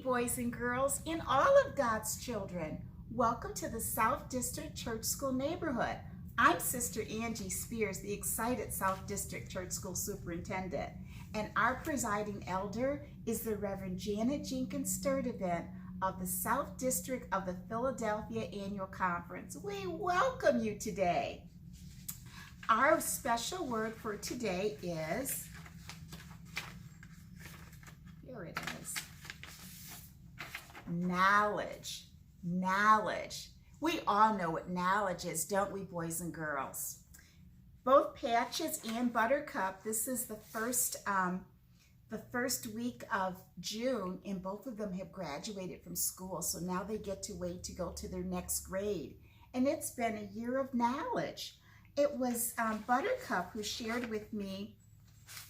boys and girls, and all of God's children. Welcome to the South District Church School neighborhood. I'm Sister Angie Spears, the excited South District Church School Superintendent, and our presiding elder is the Reverend Janet Jenkins Sturdivant of the South District of the Philadelphia Annual Conference. We welcome you today. Our special word for today is, here it is, knowledge. Knowledge. We all know what knowledge is, don't we, boys and girls? Both Patches and Buttercup, this is the first week of June, and both of them have graduated from school, so now they get to wait to go to their next grade. And it's been a year of knowledge. It was Buttercup who shared with me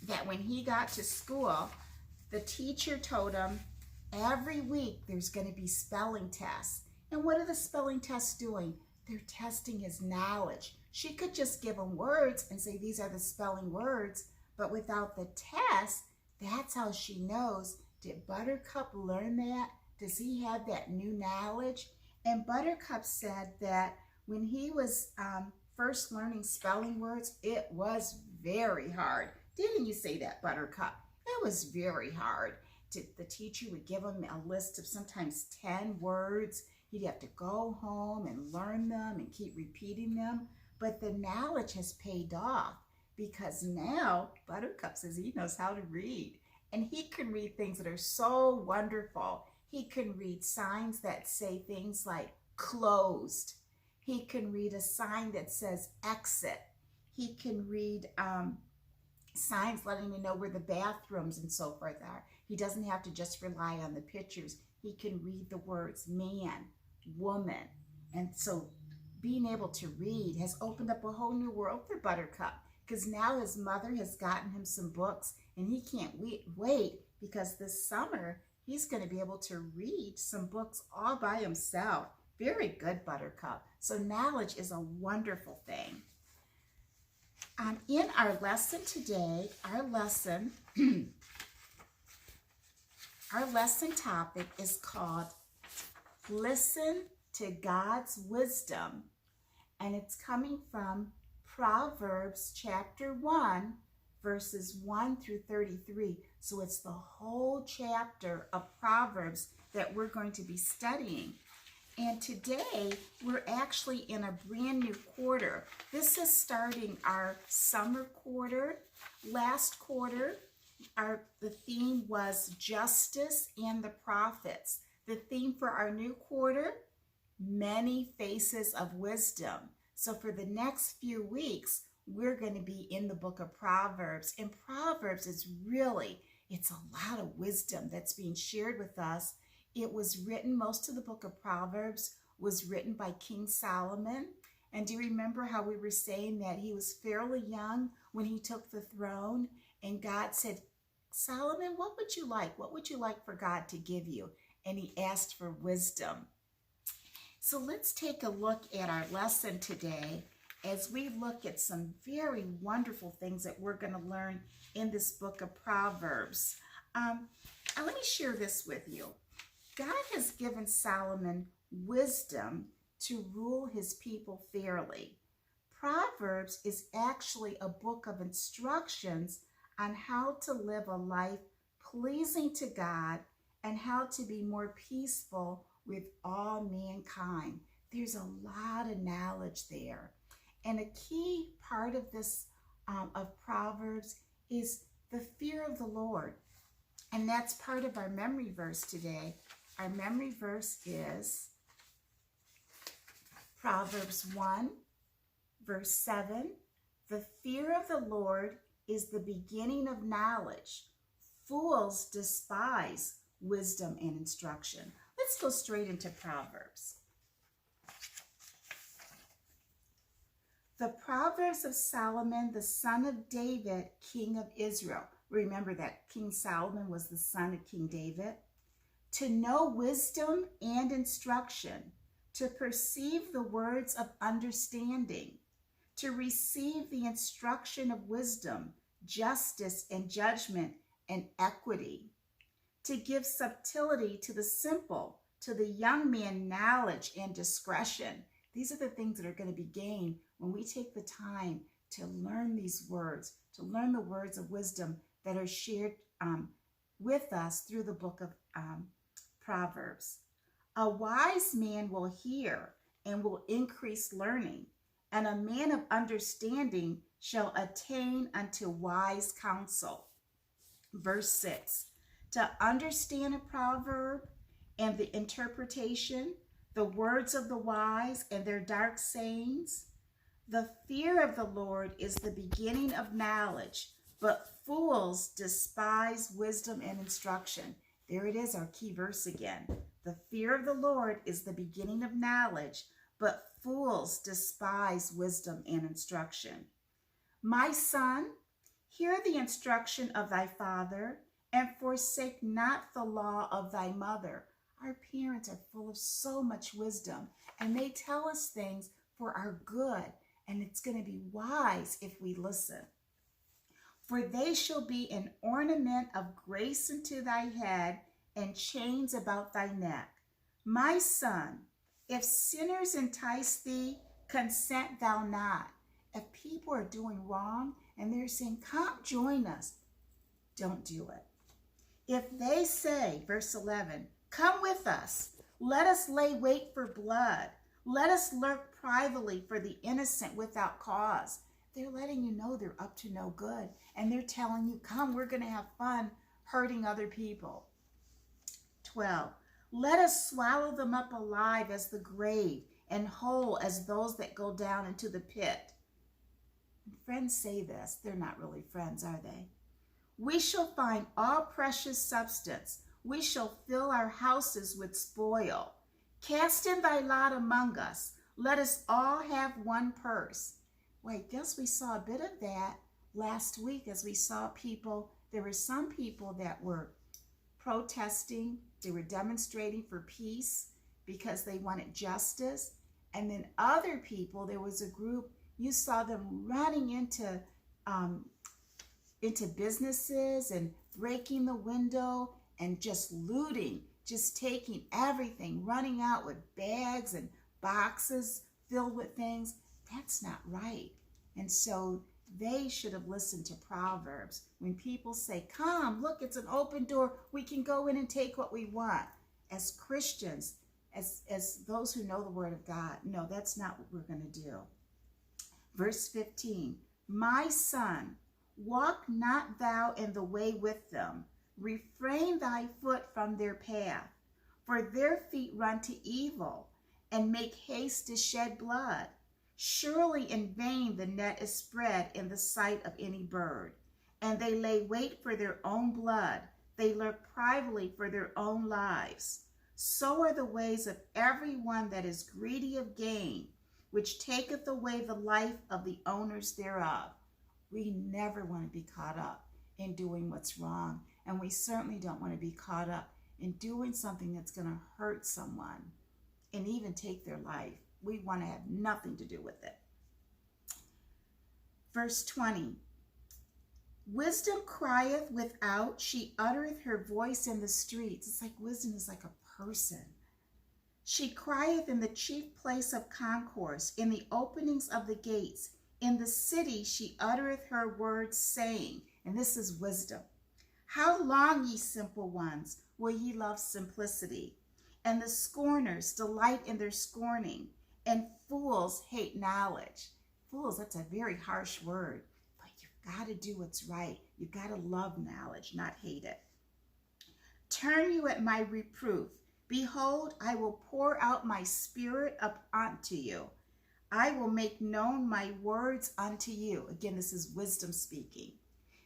that when he got to school, the teacher told him every week there's going to be spelling tests. And what are the spelling tests doing? They're testing his knowledge. She could just give him words and say these are the spelling words, but without the test, that's how she knows. Did Buttercup learn that? Does he have that new knowledge? And Buttercup said that when he was first learning spelling words, it was very hard. Didn't you say that, Buttercup? It was very hard. The teacher would give him a list of sometimes 10 words. He'd have to go home and learn them and keep repeating them. But the knowledge has paid off because now Buttercup says he knows how to read. And he can read things that are so wonderful. He can read signs that say things like closed. He can read a sign that says exit. He can read signs letting you know where the bathrooms and so forth are. He doesn't have to just rely on the pictures. He can read the words man, woman. And so being able to read has opened up a whole new world for Buttercup because now his mother has gotten him some books and he can't wait because this summer he's going to be able to read some books all by himself. Very good, Buttercup. So knowledge is a wonderful thing. In our lesson today, our lesson topic is called Listen to God's Wisdom, and it's coming from Proverbs chapter 1, verses 1 through 33. So it's the whole chapter of Proverbs that we're going to be studying. And today, we're actually in a brand new quarter. This is starting our summer quarter. Last quarter, the theme was Justice and the Prophets. The theme for our new quarter, Many Faces of Wisdom. So for the next few weeks, we're going to be in the book of Proverbs. And Proverbs is really, it's a lot of wisdom that's being shared with us. It was written, most of the book of Proverbs was written by King Solomon. And do you remember how we were saying that he was fairly young when he took the throne? And God said, Solomon, what would you like? What would you like for God to give you? And he asked for wisdom. So let's take a look at our lesson today as we look at some very wonderful things that we're going to learn in this book of Proverbs. Let me share this with you. God has given Solomon wisdom to rule his people fairly. Proverbs is actually a book of instructions on how to live a life pleasing to God and how to be more peaceful with all mankind. There's a lot of knowledge there. And a key part of this, of Proverbs, is the fear of the Lord. And that's part of our memory verse today. Our memory verse is Proverbs 1, verse 7. The fear of the Lord is the beginning of knowledge. Fools despise wisdom and instruction. Let's go straight into Proverbs. The Proverbs of Solomon, the son of David, king of Israel. Remember that King Solomon was the son of King David. To know wisdom and instruction, to perceive the words of understanding, to receive the instruction of wisdom, justice and judgment and equity, to give subtlety to the simple, to the young man knowledge and discretion. These are the things that are going to be gained when we take the time to learn these words, to learn the words of wisdom that are shared with us through the book of Proverbs. A wise man will hear and will increase learning, and a man of understanding shall attain unto wise counsel. Verse 6, to understand a proverb and the interpretation, the words of the wise and their dark sayings. The fear of the Lord is the beginning of knowledge, but fools despise wisdom and instruction. There it is, our key verse again. The fear of the Lord is the beginning of knowledge, but fools despise wisdom and instruction. My son, hear the instruction of thy father, and forsake not the law of thy mother. Our parents are full of so much wisdom, and they tell us things for our good, and it's going to be wise if we listen. For they shall be an ornament of grace unto thy head, and chains about thy neck. My son, if sinners entice thee, consent thou not. If people are doing wrong and they're saying, come join us, don't do it. If they say, verse 11, come with us, let us lay wait for blood, let us lurk privately for the innocent without cause. They're letting you know they're up to no good, and they're telling you, come, we're going to have fun hurting other people. 12, let us swallow them up alive as the grave, and whole as those that go down into the pit. Friends say this, they're not really friends, are they? We shall find all precious substance. We shall fill our houses with spoil. Cast in thy lot among us. Let us all have one purse. Well, I guess we saw a bit of that last week as we saw people. There were some people that were protesting. They were demonstrating for peace because they wanted justice. And then other people, there was a group, you saw them running into businesses and breaking the window and just looting, just taking everything, running out with bags and boxes filled with things. That's not right. And so they should have listened to Proverbs. When people say, come, look, it's an open door, we can go in and take what we want. As Christians, as those who know the word of God, no, that's not what we're going to do. Verse 15, my son, walk not thou in the way with them. Refrain thy foot from their path. For their feet run to evil, and make haste to shed blood. Surely in vain the net is spread in the sight of any bird. And they lay wait for their own blood. They lurk privately for their own lives. So are the ways of every one that is greedy of gain, which taketh away the life of the owners thereof. We never want to be caught up in doing what's wrong. And we certainly don't want to be caught up in doing something that's going to hurt someone and even take their life. We want to have nothing to do with it. Verse 20, wisdom crieth without, she uttereth her voice in the streets. It's like wisdom is like a person. She crieth in the chief place of concourse, in the openings of the gates. In the city she uttereth her words, saying, and this is wisdom, how long, ye simple ones, will ye love simplicity? And the scorners delight in their scorning, and fools hate knowledge. Fools, that's a very harsh word, but you've got to do what's right. You've got to love knowledge, not hate it. Turn you at my reproof. Behold, I will pour out my spirit up unto you. I will make known my words unto you. Again, this is wisdom speaking.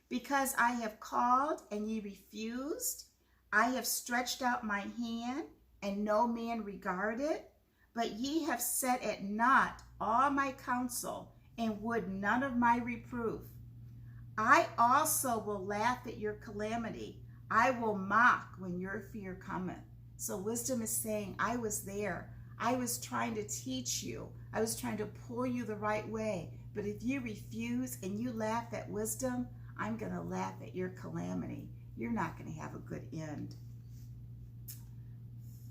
Because I have called and ye refused, I have stretched out my hand and no man regarded, but ye have set at naught all my counsel and would none of my reproof. I also will laugh at your calamity. I will mock when your fear cometh. So wisdom is saying, I was there. I was trying to teach you. I was trying to pull you the right way. But if you refuse and you laugh at wisdom, I'm going to laugh at your calamity. You're not going to have a good end.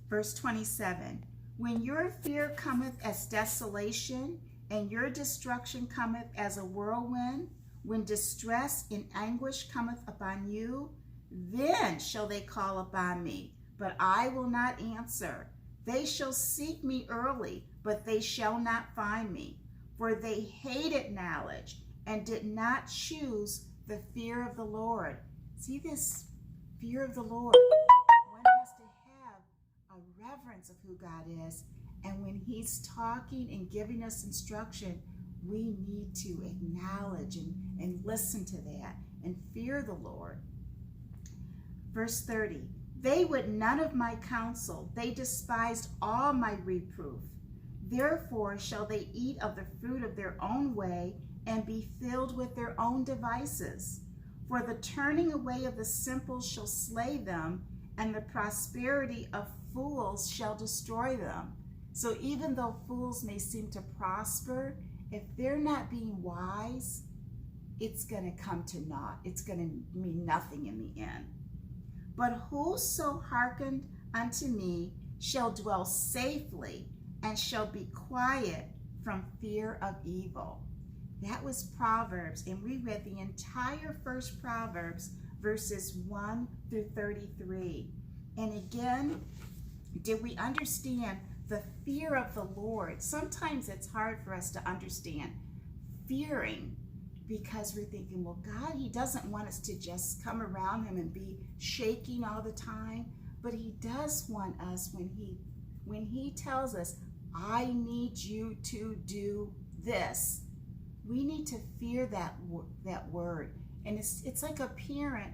Verse 27, when your fear cometh as desolation, and your destruction cometh as a whirlwind, when distress and anguish cometh upon you, then shall they call upon me, but I will not answer. They shall seek me early, but they shall not find me. For they hated knowledge and did not choose the fear of the Lord. See this fear of the Lord? One has to have a reverence of who God is. And when he's talking and giving us instruction, we need to acknowledge and listen to that and fear the Lord. Verse 30, they would none of my counsel. They despised all my reproof. Therefore shall they eat of the fruit of their own way and be filled with their own devices. For the turning away of the simple shall slay them, and the prosperity of fools shall destroy them. So even though fools may seem to prosper, if they're not being wise, it's going to come to naught. It's going to mean nothing in the end. But whoso hearkened unto me shall dwell safely and shall be quiet from fear of evil. That was Proverbs, and we read the entire first Proverbs, verses 1 through 33. And again, did we understand the fear of the Lord? Sometimes it's hard for us to understand fearing, because we're thinking, well, God, he doesn't want us to just come around him and be shaking all the time, but he does want us when he tells us, I need you to do this. We need to fear that word. And it's like a parent.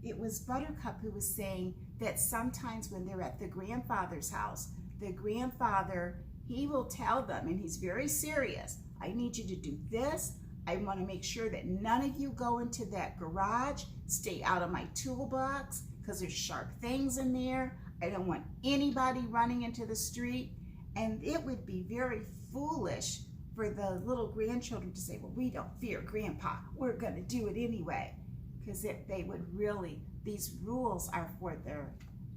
It was Buttercup who was saying that sometimes when they're at the grandfather's house, the grandfather, he will tell them, and he's very serious, I need you to do this. I want to make sure that none of you go into that garage. Stay out of my toolbox because there's sharp things in there. I don't want anybody running into the street. And it would be very foolish for the little grandchildren to say, well, we don't fear Grandpa. We're going to do it anyway. Because they would really, these rules are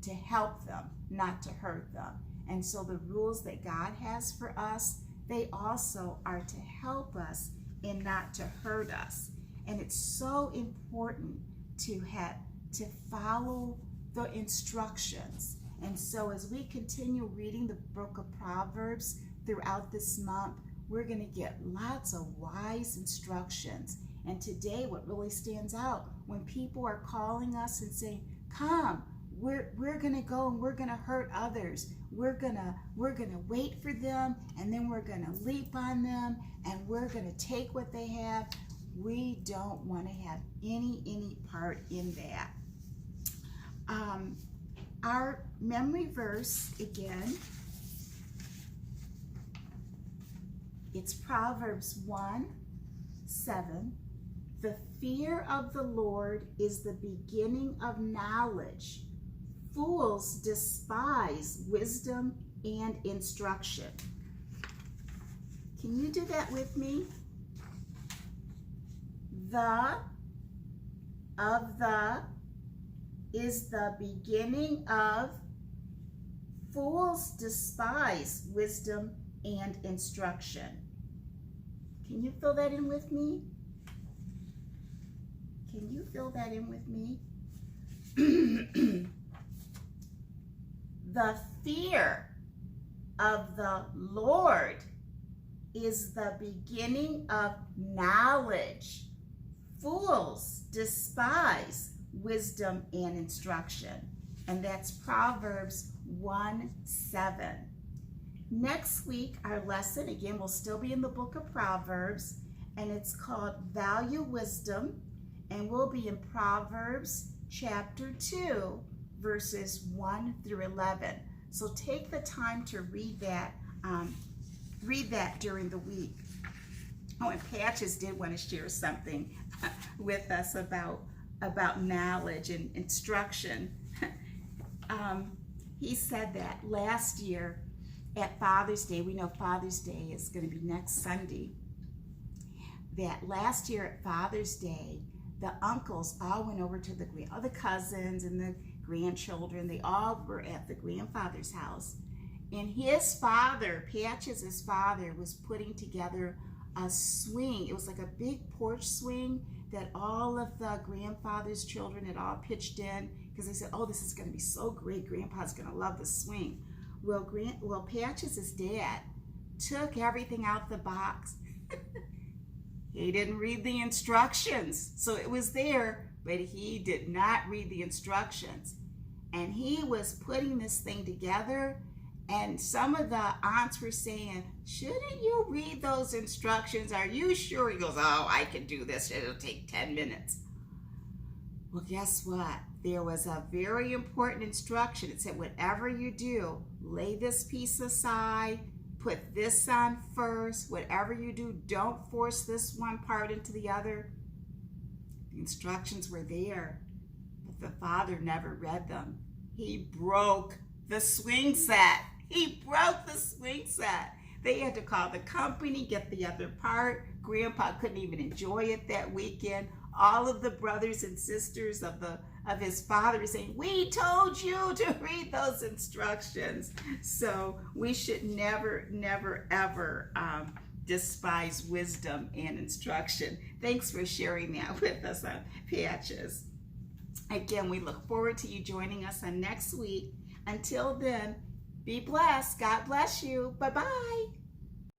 to help them, not to hurt them. And so the rules that God has for us, they also are to help us and not to hurt us. And it's so important to follow the instructions. And so as we continue reading the book of Proverbs throughout this month, we're going to get lots of wise instructions. And today what really stands out, when people are calling us and saying, come, we're going to go and we're going to hurt others. We're going to wait for them, and then we're going to leap on them, and we're going to take what they have. We don't want to have any part in that. Our memory verse, again, it's Proverbs 1:7. The fear of the Lord is the beginning of knowledge. Fools despise wisdom and instruction. Can you do that with me? The is the beginning of. Fools despise wisdom and instruction. Can you fill that in with me? Can you fill that in with me? The fear of the Lord is the beginning of knowledge. Fools despise wisdom and instruction. And that's Proverbs 1:7. Next week, our lesson, again, will still be in the book of Proverbs, and it's called Value Wisdom, and we'll be in Proverbs chapter 2, verses 1 through 11. So take the time to read that during the week. Oh, and Patches did want to share something with us about knowledge and instruction. He said that last year at Father's Day, we know Father's Day is going to be next Sunday, that last year at Father's Day, the uncles all went over to the cousins and the grandchildren. They all were at the grandfather's house. And his father, Patches' father, was putting together a swing. It was like a big porch swing that all of the grandfather's children had all pitched in because they said, oh, this is going to be so great. Grandpa's going to love the swing. Well, Patches' dad took everything out the box. He didn't read the instructions. So it was there, but he did not read the instructions. And he was putting this thing together, and some of the aunts were saying, shouldn't you read those instructions? Are you sure? He goes, oh, I can do this. It'll take 10 minutes. Well, guess what? There was a very important instruction. It said, whatever you do, lay this piece aside, put this on first. Whatever you do, don't force this one part into the other. The instructions were there, but the father never read them. He broke the swing set. He broke the swing set. They had to call the company, get the other part. Grandpa couldn't even enjoy it that weekend. All of the brothers and sisters of his father saying, we told you to read those instructions. So we should never, never, ever despise wisdom and instruction. Thanks for sharing that with us on Patches. Again, we look forward to you joining us on next week. Until then, be blessed. God bless you. Bye-bye.